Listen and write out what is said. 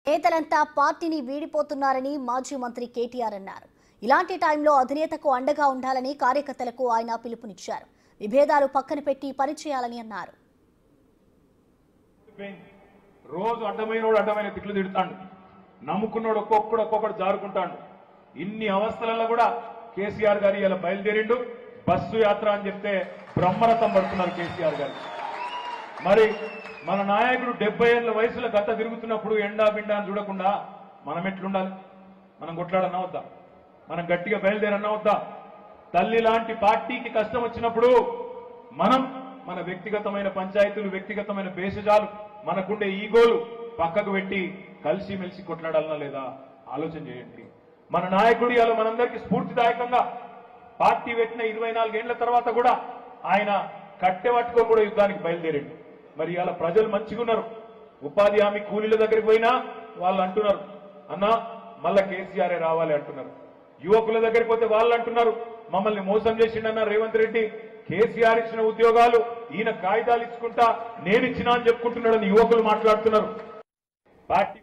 నేతలంతా పార్టీని వీడిపోతున్నారని మాజీ మంత్రి కేటీఆర్ అన్నారు. ఇలాంటి టైంలో అధినేతకు అండగా ఉండాలని కార్యకర్తలకు ఆయన పిలుపునిచ్చారు. విభేదాలు పక్కన పెట్టి పనిచేయాలని అన్నారు. రోజు అడ్డమైన తిట్లు తిడతాడు, నమ్ముకున్నాడు ఒక్కొక్కడు జారుకుంటాడు. ఇన్ని అవస్థలలో కూడా కేసీఆర్ గారు ఇలా బయలుదేరిండు. బస్సు యాత్ర అని చెప్తే బ్రహ్మరథం పడుతున్నారు కేసీఆర్ గారు. మరి మన నాయకుడు 70 ఏళ్ల వయసులో గత తిరుగుతున్నప్పుడు ఎండా బిండా అని చూడకుండా మనం ఎట్లుండాలి? మనం కొట్లాడన్నా వద్దా? మనం గట్టిగా బయలుదేరన్నా వద్దా? తల్లి లాంటి పార్టీకి కష్టం వచ్చినప్పుడు మనం మన వ్యక్తిగతమైన పంచాయతీలు, వ్యక్తిగతమైన భేషజాలు, మనకుండే ఈగోలు పక్కకు పెట్టి కలిసిమెలిసి కొట్లాడాలన్నా లేదా ఆలోచన చేయండి. మన నాయకుడు ఇలా మనందరికీ స్ఫూర్తిదాయకంగా పార్టీ పెట్టిన 24 ఏళ్ల తర్వాత కూడా ఆయన కట్టె పట్టుకొని కూడా యుద్ధానికి బయలుదేరండి. మరి ఇలా ప్రజలు మంచిగా ఉన్నారు. ఉపాధి హామీ కూలీల దగ్గరికి పోయినా వాళ్ళు అంటున్నారు, అన్నా మళ్ళా కేసీఆర్ రావాలి అంటున్నారు. యువకుల దగ్గరికి పోతే వాళ్ళు అంటున్నారు, మమ్మల్ని మోసం చేసిండన్న రేవంత్ రెడ్డి, కేసీఆర్ ఇచ్చిన ఉద్యోగాలు ఈయన కాగితాలు ఇచ్చుకుంటా నేను ఇచ్చినా అని చెప్పుకుంటున్నాడని యువకులు మాట్లాడుతున్నారు. పార్టీ